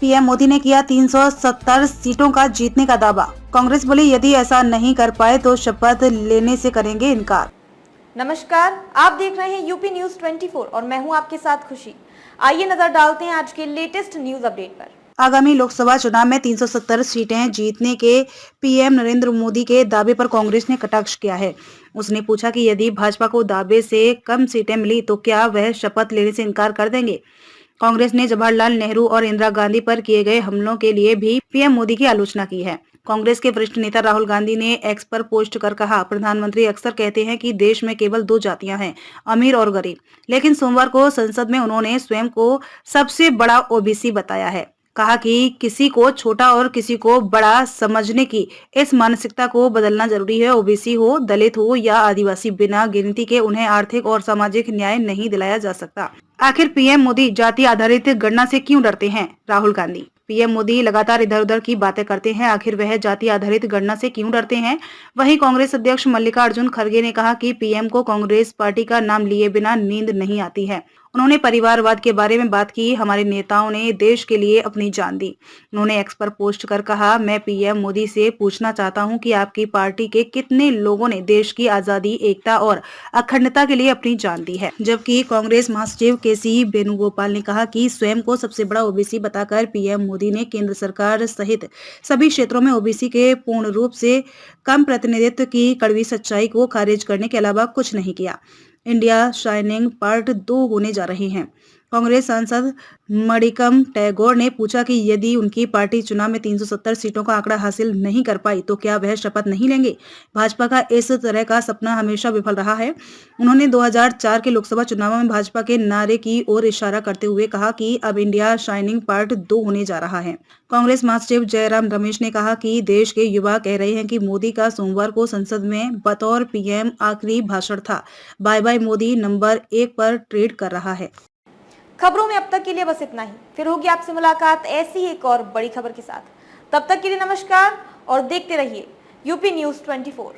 PM Modi ने किया 370 सीटों का जीतने का दावा। कांग्रेस बोली यदि ऐसा नहीं कर पाए तो शपथ लेने से करेंगे इनकार। नमस्कार, आप देख रहे हैं यूपी न्यूज 24 और मैं हूं आपके साथ खुशी। आइए नजर डालते हैं आज के लेटेस्ट न्यूज अपडेट पर। आगामी लोकसभा चुनाव में 370 सीटें जीतने के पीएम नरेंद्र मोदी के दावे पर कांग्रेस ने कटाक्ष किया है। उसने पूछा कि यदि भाजपा को दावे से कम सीटें मिली तो क्या वह शपथ लेने से इनकार कर देंगे। कांग्रेस ने जवाहरलाल नेहरू और इंदिरा गांधी पर किए गए हमलों के लिए भी पीएम मोदी की आलोचना की है। कांग्रेस के वरिष्ठ नेता राहुल गांधी ने एक्स पर पोस्ट कर कहा, प्रधानमंत्री अक्सर कहते हैं कि देश में केवल दो जातियां हैं, अमीर और गरीब। लेकिन सोमवार को संसद में उन्होंने स्वयं को सबसे बड़ा ओबीसी बताया है। कहा कि किसी को छोटा और किसी को बड़ा समझने की इस मानसिकता को बदलना जरूरी है। ओबीसी हो, दलित हो या आदिवासी, बिना गिनती के उन्हें आर्थिक और सामाजिक न्याय नहीं दिलाया जा सकता। आखिर पीएम मोदी जाति आधारित गणना से क्यों डरते हैं? राहुल गांधी। पीएम मोदी लगातार इधर उधर की बातें करते हैं, आखिर वह जाति आधारित गणना से क्यों डरते हैं? वहीं कांग्रेस अध्यक्ष मल्लिकार्जुन खड़गे ने कहा कि पीएम को कांग्रेस पार्टी का नाम लिए बिना नींद नहीं आती है। उन्होंने परिवारवाद के बारे में बात की, हमारे नेताओं ने देश के लिए अपनी जान दी। उन्होंने एक्स पर पोस्ट कर कहा, मैं पीएम मोदी से पूछना चाहता हूं कि आपकी पार्टी के कितने लोगों ने देश की आजादी, एकता और अखंडता के लिए अपनी जान दी है। जबकि कांग्रेस महासचिव केसी वेणुगोपाल ने कहा कि स्वयं को सबसे बड़ा ओबीसी बताकर पीएम मोदी ने केंद्र सरकार सहित सभी क्षेत्रों में ओबीसी के पूर्ण रूप से कम प्रतिनिधित्व की कड़वी सच्चाई को खारिज करने के अलावा कुछ नहीं किया। इंडिया शाइनिंग पार्ट 2 होने जा रहे हैं। कांग्रेस सांसद मणिकम टैगोर ने पूछा कि यदि उनकी पार्टी चुनाव में 370 सीटों का आंकड़ा हासिल नहीं कर पाई तो क्या वह शपथ नहीं लेंगे? भाजपा का इस तरह का सपना हमेशा विफल रहा है। उन्होंने 2004 के लोकसभा चुनाव में भाजपा के नारे की ओर इशारा करते हुए कहा कि अब इंडिया शाइनिंग पार्ट 2 होने जा रहा है। कांग्रेस महासचिव जयराम रमेश ने कहा कि देश के युवा कह रहे हैं कि मोदी का सोमवार को संसद में बतौर पीएम आखिरी भाषण था। बाय बाय मोदी नंबर 1 पर ट्वीट कर रहा है। खबरों में अब तक के लिए बस इतना ही। फिर होगी आपसे मुलाकात ऐसी ही एक और बड़ी खबर के साथ। तब तक के लिए नमस्कार और देखते रहिए यूपी न्यूज 24।